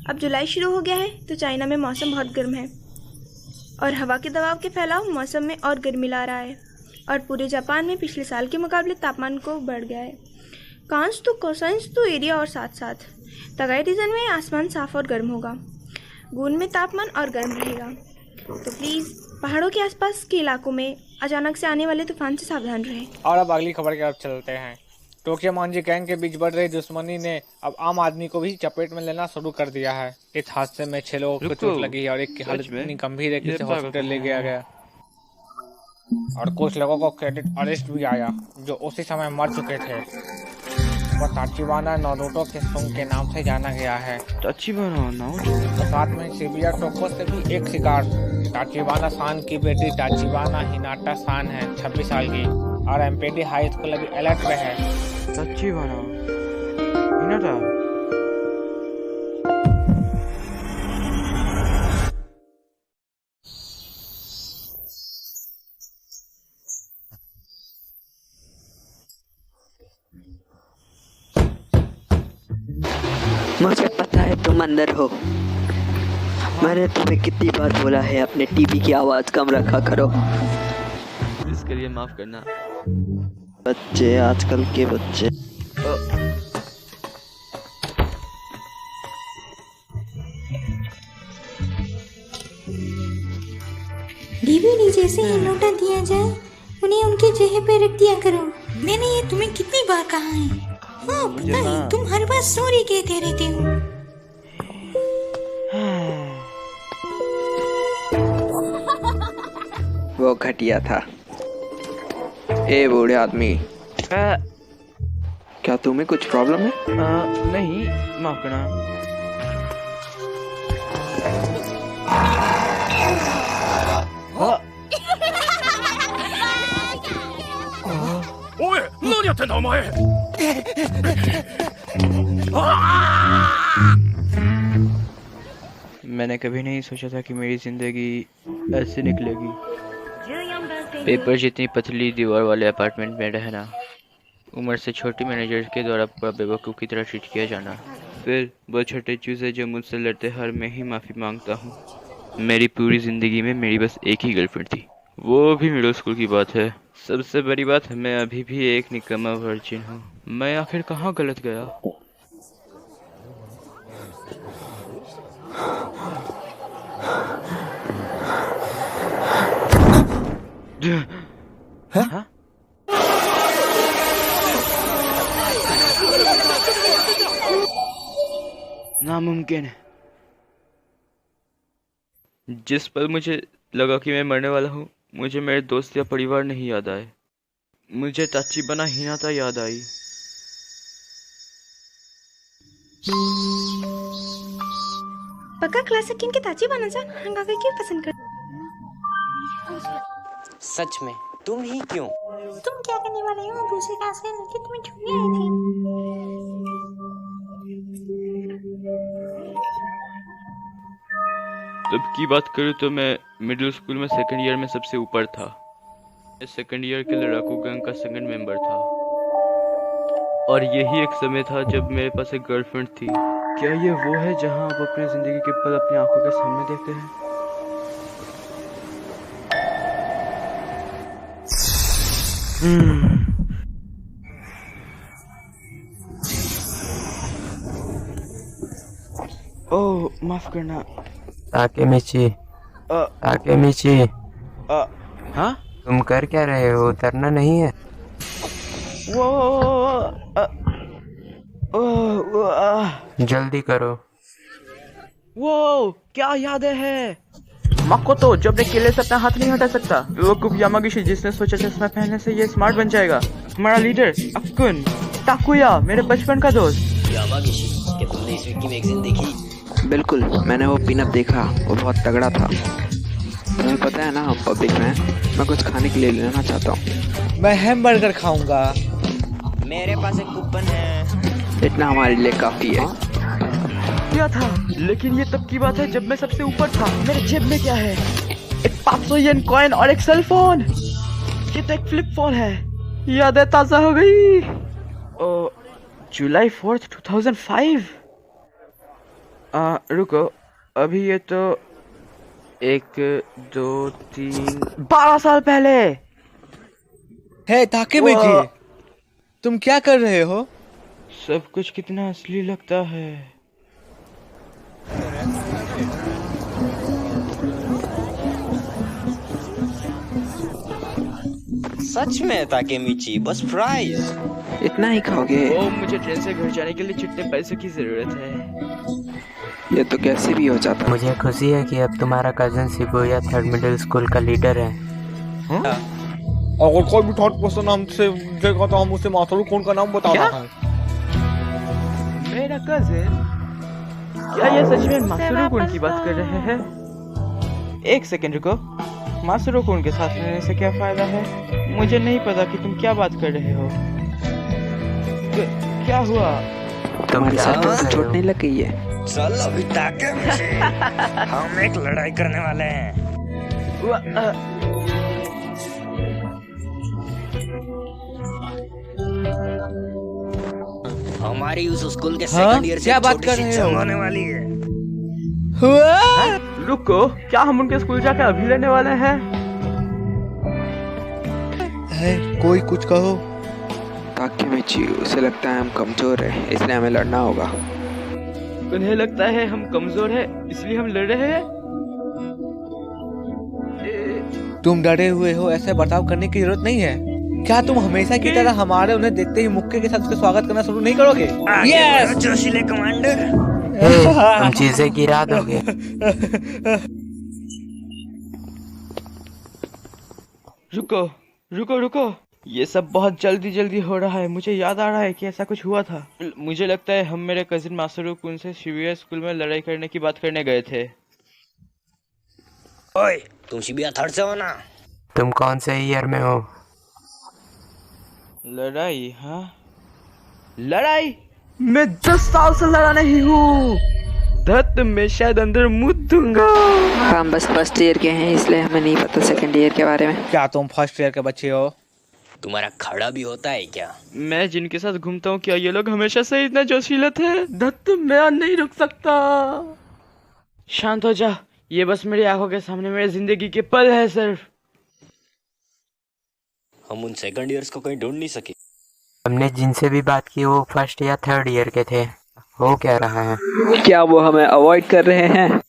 अब जुलाई शुरू हो गया है तो चाइना में मौसम बहुत गर्म है और हवा के दबाव के फैलाव मौसम में और गर्मी ला रहा है और पूरे जापान में पिछले साल के मुकाबले तापमान को बढ़ गया है। कांस तो कोसाइंस तो एरिया और साथ साथ तगाई रीजन में आसमान साफ और गर्म होगा। गून में तापमान और गर्म रहेगा। तो प्लीज़ पहाड़ों के आसपास के इलाकों में अचानक से आने वाले तूफान से सावधान रहें। और अब अगली खबर की तरफ चलते हैं। टोक्यो मांझी गैंग के बीच बढ़ रही दुश्मनी ने अब आम आदमी को भी चपेट में लेना शुरू कर दिया है। इस हादसे में 6 लोगों को चोट लगी है और एक की हालत इतनी गंभीर है कि उसे हॉस्पिटल ले गया गया और कुछ लोगों को क्रेडिट अरेस्ट भी आया जो उसी समय मर चुके थे। वो ताचिबाना नारुतो के सुंग के नाम से जाना गया है। ताचिबाना नारुतो तो साथ में शिबुया टोको से भी एक शिकार ताचिबाना सान की बेटी ताचिबाना हिनाटा सान है 26 साल की और एमपीडी हाई स्कूल अभी अलर्ट पे है। ताचिबाना हिनाटा मुझे पता है तुम अंदर हो। मैंने तुम्हें कितनी बार बोला है अपने टीवी की आवाज कम रखा करो। इसके लिए माफ करना। बच्चे, आजकल के बच्चे। डीवीडी जैसे ही नोटा दिया जाए उन्हें उनके जगह पे रख दिया करो। मैंने ये तुम्हें कितनी बार कहा है। हाँ पता है, तुम हर बार सॉरी कहते रहते हो। वो घटिया था। ए बूढ़े आदमी, क्या तुम्हें कुछ प्रॉब्लम है? नहीं, माफ करना। ओए, क्या करते हो ओमाए? मैंने कभी नहीं सोचा था कि मेरी जिंदगी ऐसे निकलेगी। पेपर जितनी पतली दीवार वाले अपार्टमेंट में रहना, उम्र से छोटी मैनेजर के द्वारा पूरा बेवकूफ़ की तरह ट्रीट किया जाना, फिर वो छोटे चूजे जो मुझसे लड़ते हर मैं ही माफ़ी मांगता हूँ। मेरी पूरी ज़िंदगी में मेरी बस एक ही गर्लफ्रेंड थी, वो भी मिडिल स्कूल की बात है। सबसे बड़ी बात, मैं अभी भी एक निकम्मा वर्जिन हूँ। मैं आखिर कहाँ गलत गया? हाँ? नामुमकिन है। जिस पल मुझे लगा कि मैं मरने वाला हूँ, मुझे मेरे दोस्त या परिवार नहीं याद आए। मुझे ताचिबाना हिनाटा याद आई। पक्का क्लासिक किन के ताचिबाना जान हंगामा क्यों पसंद कर? सच में तुम ही क्यों? तुम क्या करने वाले हो? दूसरे क्लास के लड़के तुम्हें छूने आई थी। तब की बात करूँ तो मैं मिडिल स्कूल में सेकंड ईयर में सबसे ऊपर था। मैं सेकंड ईयर के लड़ाकू गैंग का सेकंड मेंबर था और यही एक समय था जब मेरे पास एक गर्लफ्रेंड थी। क्या ये वो है जहां आप अपनी जिंदगी के पल अपनी आंखों के सामने देखते हैं? ओह, माफ करना। ताकेमिची, ताकेमिची, हाँ? तुम कर क्या रहे हो? उतरना नहीं है? जल्दी करो। वो क्या याद है? माकोतो जो अपने किले से अपना हाथ नहीं हटा सकता। बेवकूफ यामागिशी जिसने सोचा चश्मा पहनने से ये स्मार्ट बन जाएगा। हमारा लीडर अकुन। ताकुया मेरे बचपन का दोस्त। यामागिशी, क्या तुमने इस विकी मैगजीन देखी? बिल्कुल, मैंने वो पिन अप देखा, वो बहुत तगड़ा था। तुम्हें पता है ना, पब्लिक में मैं कुछ खाने के लिए लेना चाहता हूँ। मैं हैमबर्गर खाऊंगा। मेरे पास एक कूपन है। इतना हमारे लिए काफी है। क्या था? लेकिन ये तब की बात है जब मैं सबसे ऊपर था। मेरे जेब में क्या है? एक 500 येन कॉइन और एक सेल फोन। ये तो एक फ्लिप फोन है। यादें ताजा हो गई। जुलाई 4th 2005। रुको, अभी ये तो 1 2 3 12 साल पहले। हे ताकेमिची, तुम क्या कर रहे हो? सब कुछ कितना असली लगता है। सच में ताकेमिची, बस फ्राइज इतना ही खाओगे? ओ, मुझे ट्रेन से घर जाने के लिए छुट्टे पैसों की जरूरत है। ये तो कैसे भी हो जाता। मुझे खुशी है कि अब तुम्हारा cousin Shibuya 3rd middle school का लीडर है। अगर कोई भी थर्ड पर्सन हमसे पूछेगा तो हम उसे मासरू कौन का नाम बताना है। मेरा कजिन? क्या ये सच में मासरू कौन की बात कर रहे हैं? 1 सेकंड रुको, मासरू कौन के साथ रहने से क्या फायदा है? मुझे नहीं पता कि तुम क्या बात कर रहे हो। क्या हुआ? तुम्हारे साथ तो चोट नहीं लग गई है? चल अभी ताकेमिची, हम एक लड़ाई करने वाले हैं। हमारी उस स्कूल के सेकंड ईयर से क्या बात छोटी कर सी रहे हो? जंग होने वाली है। रुको, क्या हम उनके स्कूल जाकर अभी रहने वाले हैं? कोई कुछ कहो। ताकेमिची, उसे लगता है हम कमजोर हैं, इसलिए हमें लड़ना होगा। उन्हें लगता है हम कमजोर हैं, इसलिए हम लड़ रहे हैं। तुम डरे हुए हो, ऐसे बर्ताव करने की जरूरत नहीं है। क्या तुम हमेशा की तरह हमारे उन्हें देखते ही मुक्के के साथ उसका स्वागत करना शुरू नहीं करोगे? यस जोशीले कमांडर। तुम चीजें गिरा दोगे। रुको रुको रुको, ये सब बहुत जल्दी हो रहा है। मुझे याद आ रहा है कि ऐसा कुछ हुआ था। मुझे लगता है हम मेरे कजिन मासरू कुन से शिबुया स्कूल में लड़ाई करने की बात करने गए थे। ओए, तुम शिबुया 3rd से हो ना? तुम कौन से ईयर में हो? लड़ाई? हाँ, लड़ाई? मैं 10 साल से लड़ा नहीं हूँ। धत में शायद अंदर मुद दूंगा। हम बस फर्स्ट ईयर के हैं, इसलिए हमें नहीं पता सेकंड ईयर के बारे में। क्या तुम फर्स्ट ईयर के बच्चे हो? तुम्हारा खड़ा भी होता है क्या? मैं जिनके साथ घूमता हूँ, क्या ये लोग हमेशा से इतना जोशीले थे? धत, मैं नहीं रुक सकता। शांत हो जा, ये बस मेरी आंखों के सामने मेरी जिंदगी के पल है सिर्फ। हम उन सेकंड ईयर्स को कहीं ढूंढ नहीं सके। हमने जिनसे भी बात की वो 1st या 3rd ईयर के थे। हो क्या रहा है? क्या वो हमें अवॉइड कर रहे हैं?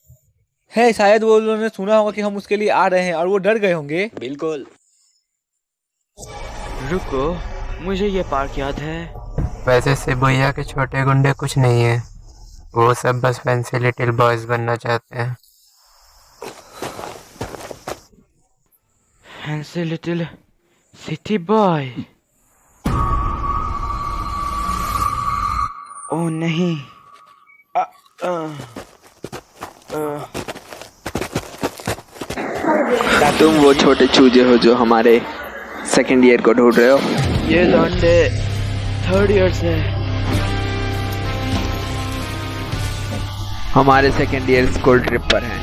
शायद वो उन्होंने सुना होगा कि हम उसके लिए आ रहे हैं और वो डर गए होंगे। बिल्कुल। रुको, मुझे ये पार्क याद है। वैसे शिबुया के छोटे गुंडे कुछ नहीं है, वो सब बस फैंसी लिटिल बॉयज बनना चाहते हैं। Fancy little city boy? ओ नहीं। क्या तुम वो छोटे चूजे हो जो हमारे सेकंड ईयर को ढूंढ रहे हो? ये लौंडे 3rd ईयर से। हमारे सेकंड ईयर स्कूल ट्रिप पर हैं।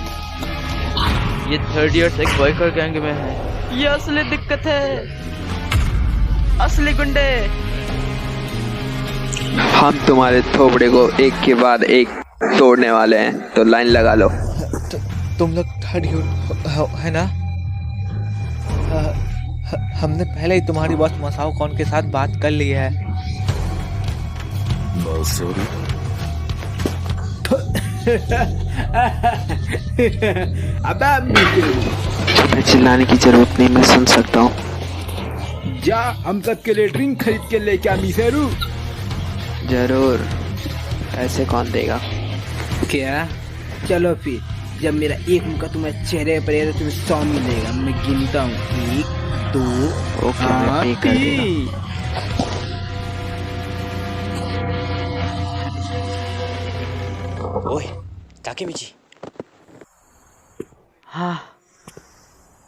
ये 3rd ईयर से एक बॉयकर गैंग में है। ये असली दिक्कत है, असली गुंडे। हम तुम्हारे थोबड़े को एक के बाद एक तोड़ने वाले हैं, तो लाइन लगा लो। तुम लोग 3rd ईयर है ना? हमने पहले ही तुम्हारी बॉस मसाओ कौन के साथ बात कर ली है। तुम्हें चिल्लाने की जरूरत नहीं, मैं सुन सकता हूँ। जा, हम सब के लिए ड्रिंक खरीद के लेके आ मिसेरू। जरूर, ऐसे कौन देगा? क्या? चलो फिर, जब मेरा 1 मुक्का तुम्हारे चेहरे पर है तो तुम्हें 100 मिलेगा। मैं गिनता हूँ, 1 2 ओके, मैं पे कर दूंगा। ओए, ताकेमिची। हाँ,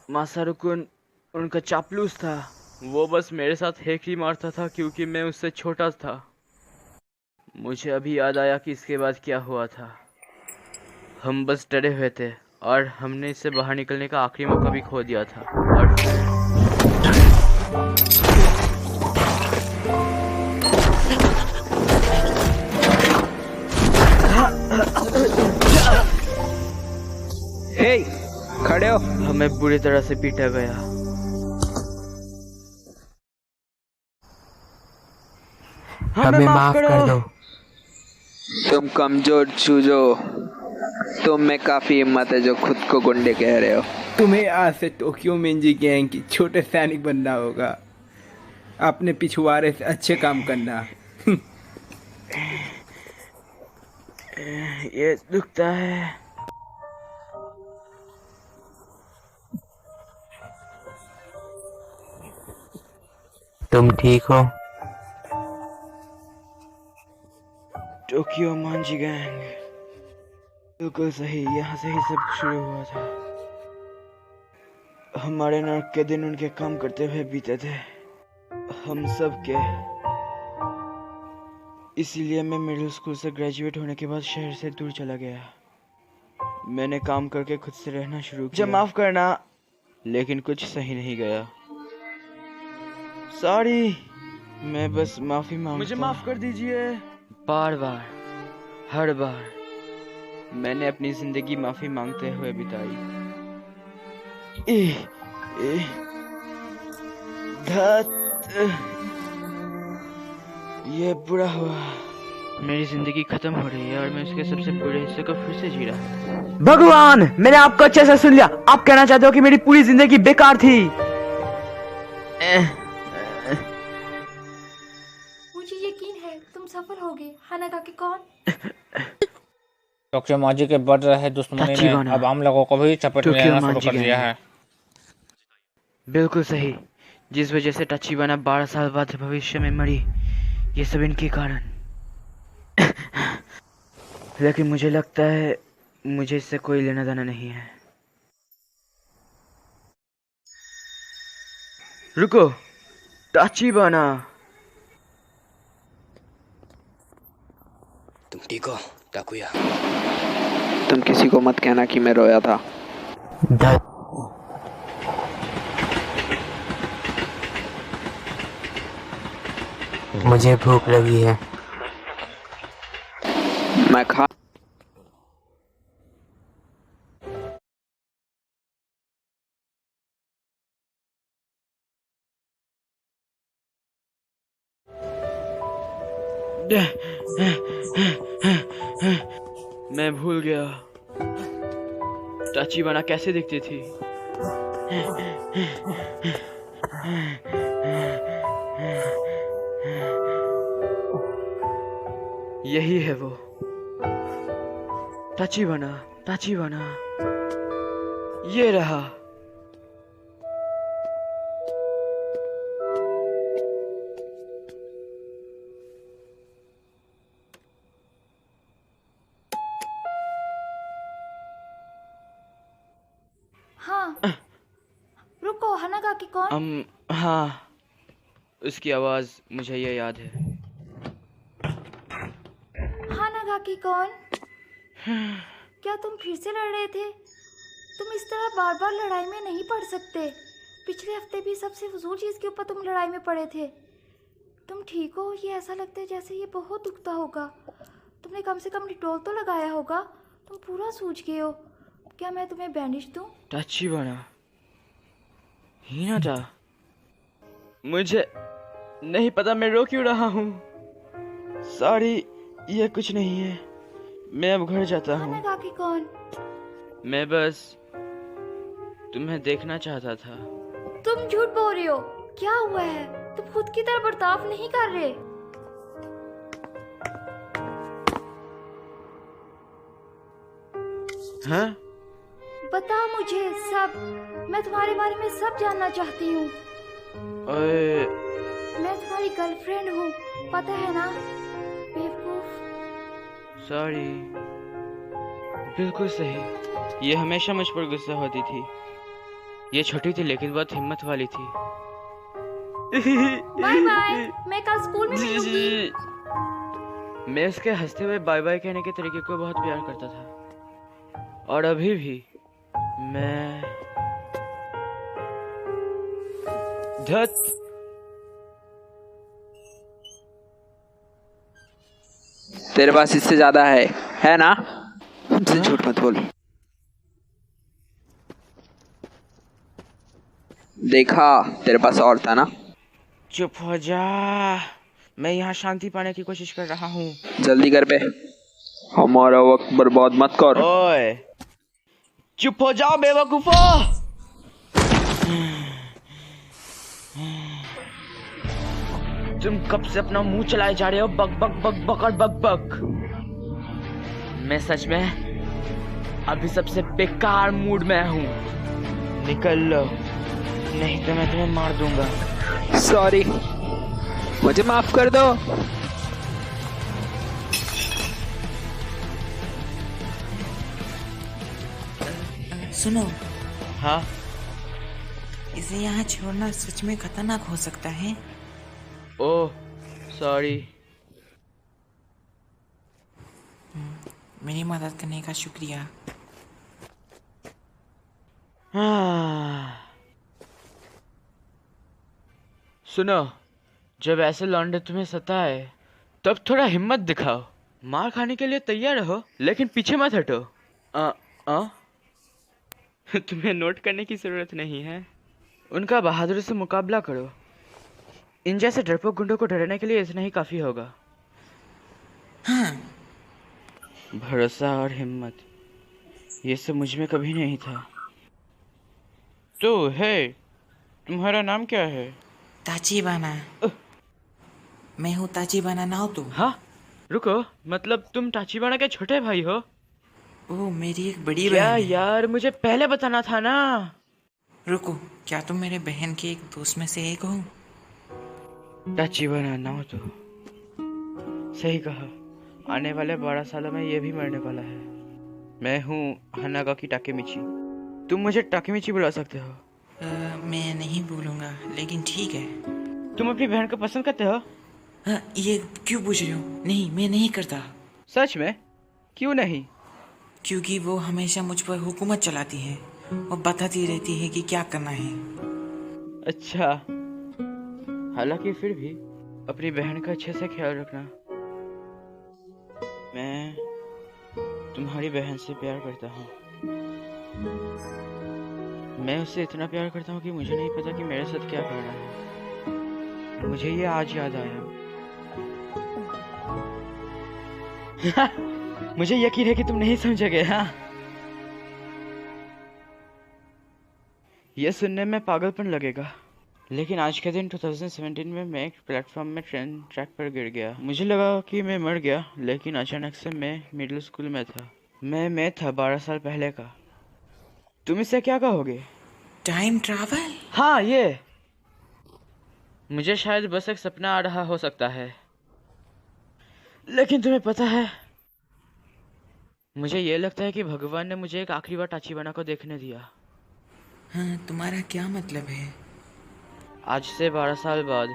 मासारू-कुन उनका चापलूस था। वो बस मेरे साथ हेक ही मारता था क्योंकि मैं उससे छोटा था। मुझे अभी याद आया कि इसके बाद क्या हुआ था। हम बस डरे हुए थे और हमने इससे बाहर निकलने का आखिरी मौका भी खो दिया था। और हमें बुरी तरह से पीटा गया। हमें माफ कर दो। तुम कमजोर चूजो, तुम में काफी हिम्मत है जो खुद को गुंडे कह रहे हो। तुम्हें आज से टोक्यो मेंजी गैंग की छोटे सैनिक बनना होगा, अपने पिछवाड़े से अच्छे काम करना। ये दुखता है। तुम ठीक हो? टोक्यो मांजी गैंग, बिल्कुल सही, यहाँ से ही सब शुरू हुआ था। हमारे नर्क के दिन उनके काम करते हुए बीते थे, हम सब के। इसीलिए मैं मिडिल स्कूल से ग्रेजुएट होने के बाद शहर से दूर चला गया। मैंने काम करके खुद से रहना शुरू किया। मुझे माफ करना, लेकिन कुछ सही नहीं गया। सॉरी, मैं बस माफी मांगता हूं। मुझे माफ कर दीजिए। बार बार, हर बार मैंने अपनी जिंदगी माफी मांगते हुए बिताई। ये बुरा हुआ। मेरी जिंदगी खत्म हो रही है और मैं इसके सबसे बुरे हिस्से को फिर से जी रहा हूँ। भगवान, मैंने आपको अच्छे से सुन लिया। आप कहना चाहते हो कि मेरी पूरी जिंदगी बेकार थी? मुझे यकीन है तुम सफल होगे। हानागा के कौन? टोक्यो मांजी के बढ़ रहे दुश्मनी ने अब आम लोगों को भी चपेट में लेना शुरू कर दिया है। बिल्कुल सही, जिस वजह से टचिबाना 12 साल बाद भविष्य में मरी, ये सब इनके कारण। लेकिन मुझे लगता है मुझे इससे कोई लेना देना नहीं है। रुको, टचिबाना। तुम ठीक हो टाकुया? तुम किसी को मत कहना कि मैं रोया था। मुझे भूख लगी है। मैं खा मैं भूल गया टचिबाना कैसे दिखती थी। यही है वो टचिबाना। टचिबाना ये रहा। हाँ, रुको, हानागा की कौन? हाँ, उसकी आवाज मुझे ये याद है। हानागा की कौन? क्या तुम फिर से लड़ रहे थे? तुम इस तरह बार बार लड़ाई में नहीं पड़ सकते। पिछले हफ्ते भी सबसे फजूल चीज के ऊपर तुम लड़ाई में पड़े थे। तुम ठीक हो? ये ऐसा लगता है जैसे ये बहुत दुखता होगा। तुमने कम से कम डिटॉल तो लगाया होगा। तुम पूरा सूज गए हो। क्या मैं तुम्हें बैंडेज दूं? टचिबाना, हिनाटा, मुझे नहीं पता मैं रो क्यों रहा हूँ। सॉरी, ये कुछ नहीं है। मैं अब घर जाता हूँ। हानागा की कौन? मैं बस तुम्हें देखना चाहता था। तुम झूठ बोल रहे हो। क्या हुआ है? तुम खुद की तरह बर्ताव नहीं कर रहे। हाँ? बताओ मुझे सब। मैं तुम्हारे बारे में सब जानना चाहती हूँ। मैं तुम्हारी गर्लफ्रेंड हूँ, पता है ना? बेवकूफ। सॉरी। बिल्कुल सही, ये हमेशा मुझ पर गुस्सा होती थी। ये छोटी थी लेकिन बहुत हिम्मत वाली थी। बाय बाय, मैं कल स्कूल में मिलूंगी। मैं उसके हंसते हुए बाय बाय कहने के तरीके को बहुत प्यार करता था, और अभी भी मैं तेरे पास इससे ज्यादा है ना? हमसे झूठ मत बोल। देखा, तेरे पास और था ना। चुप हो जा, मैं यहाँ शांति पाने की कोशिश कर रहा हूँ। जल्दी कर बे, हमारा वक्त बर्बाद मत कर। ओए चुप हो जाओ बेवकूफो। तुम कब से अपना मुंह चलाए जा रहे हो, बक बक बक बक और बक बक। मैं सच में अभी सबसे बेकार मूड में हूँ, निकल लो नहीं तो मैं तुम्हें मार दूंगा। सॉरी, मुझे माफ कर दो। सुनो, हाँ, इसे यहाँ छोड़ना सच में खतरनाक हो सकता है। Oh sorry. मेरी मदद करने का शुक्रिया। सुनो, जब ऐसे लौंडे तुम्हें सताए तब थोड़ा हिम्मत दिखाओ, मार खाने के लिए तैयार रहो लेकिन पीछे मत हटो। तुम्हें नोट करने की जरूरत नहीं है, उनका बहादुरी से मुकाबला करो। इन जैसे डरपोक गुंडों को डराने के लिए इतना ही काफी होगा। हाँ। भरोसा और हिम्मत, ये सब मुझ में कभी नहीं था। तो है, तुम्हारा नाम क्या है? ताचिबाना। मैं हूँ ताचिबाना, ना हो तुम? हाँ, रुको, मतलब तुम ताचिबाना के छोटे भाई हो? ओह, मेरी एक बड़ी क्या बहन है। यार, मुझे पहले बताना था ना। रुको, क्या तुम मेरे बहन के एक दोस्त में से एक हो? ताचिबाना ना हो तो सही कहा, आने वाले 12 सालों में ये भी मरने वाला है। मैं हूँ हनागाकी टाकेमिची। तुम मुझे टाकेमिची बुला सकते हो। मैं नहीं बोलूँगा, लेकिन ठीक है। तुम अपनी बहन को पसंद करते हो? ये क्यों पूछ रहे हो? नहीं, मैं नहीं करता। सच में? क्यों नहीं? क्योंकि वो हमेशा मुझ पर हुकूमत चलाती है और बताती रहती है कि क्या करना है। अच्छा, हालांकि फिर भी अपनी बहन का अच्छे से ख्याल रखना। मैं तुम्हारी बहन से प्यार करता हूँ। मैं उससे इतना प्यार करता हूँ कि मुझे नहीं पता कि मेरे साथ क्या करना है। मुझे ये आज याद आया। मुझे यकीन है कि तुम नहीं समझोगे। हाँ, यह सुनने में पागलपन लगेगा, लेकिन आज के दिन 2017 में मैं एक प्लेटफॉर्म में ट्रेन ट्रैक पर गिर गया। मुझे लगा कि मैं मर गया, लेकिन अचानक से मैं मिडिल स्कूल में था। मैं था 12 साल पहले का। तुम इसे क्या कहोगे? Time travel? हाँ, ये मुझे शायद बस एक सपना आ रहा हो सकता है, लेकिन तुम्हें पता है, मुझे ये लगता है कि भगवान ने मुझे एक आखिरी बार ताचिबाना को देखने दिया। हाँ, तुम्हारा क्या मतलब है? आज से 12 साल बाद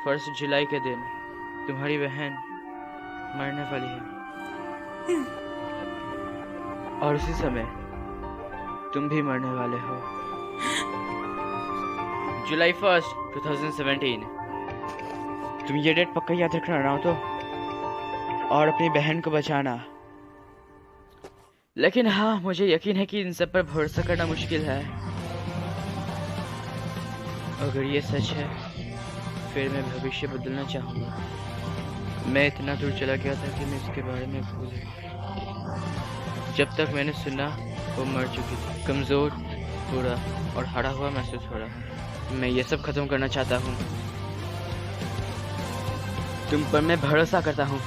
1 जुलाई के दिन तुम्हारी बहन मरने वाली है, और उसी समय तुम भी मरने वाले हो। जुलाई 1, 2017। तुम ये डेट पक्का याद रखना ना तो, और अपनी बहन को बचाना। लेकिन हाँ, मुझे यकीन है कि इन सब पर भरोसा करना मुश्किल है। अगर ये सच है, फिर मैं भविष्य बदलना चाहूँगा। मैं इतना दूर चला गया था कि मैं इसके बारे में भूल गया। जब तक मैंने सुना, वो मर चुकी थी, कमज़ोर, बूढ़ा और हारा हुआ महसूस हो रहा। मैं ये सब खत्म करना चाहता हूँ। तुम पर मैं भरोसा करता हूँ।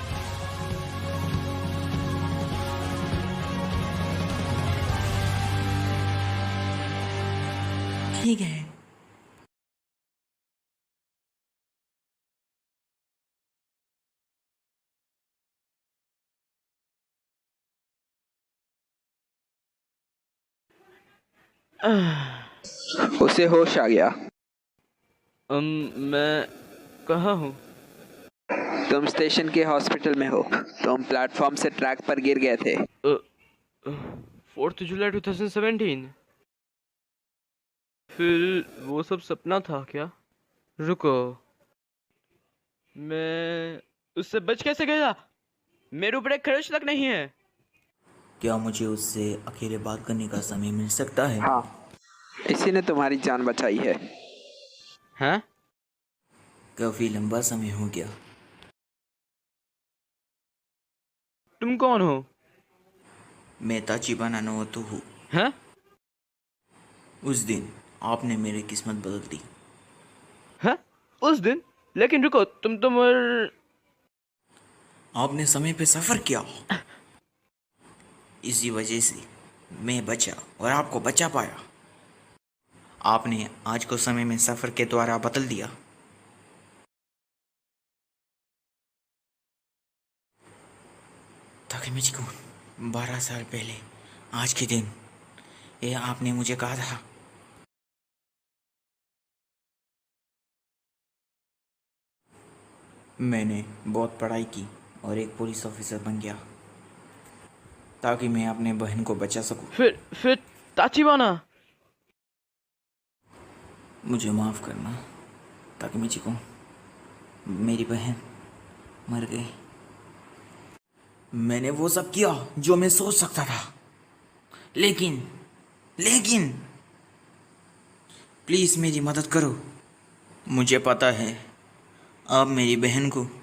ठीक है। उसे होश आ गया। मैं कहाँ हूँ? तुम स्टेशन के हॉस्पिटल में हो। तुम प्लेटफॉर्म से ट्रैक पर गिर गए थे। 4 जुलाई 2017। फिर वो सब सपना था क्या? रुको, मैं उससे बच कैसे गया? मेरे ऊपर एक खर्च तक नहीं है। क्या मुझे उससे अकेले बात करने का समय मिल सकता है? हाँ, इसी ने तुम्हारी जान बचाई है। हाँ? काफी लंबा समय हो गया। तुम कौन हो? मैं ताचिबा नानोतो हूँ। हाँ? उस दिन आपने मेरी किस्मत बदल दी। हाँ? उस दिन? लेकिन रुको, तुम तो आपने समय पे सफर किया, इसी वजह से मैं बचा और आपको बचा पाया। आपने आज को समय में सफर के द्वारा बदल दिया। ताकेमिची-कुन, 12 साल पहले आज के दिन ये आपने मुझे कहा था। मैंने बहुत पढ़ाई की और एक पुलिस ऑफिसर बन गया ताकि मैं अपने बहन को बचा सकूं। फिर ताचिबाना, मुझे माफ करना ताकेमिची-कुन, मेरी बहन मर गई। मैंने वो सब किया जो मैं सोच सकता था, लेकिन प्लीज मेरी मदद करो। मुझे पता है आप मेरी बहन को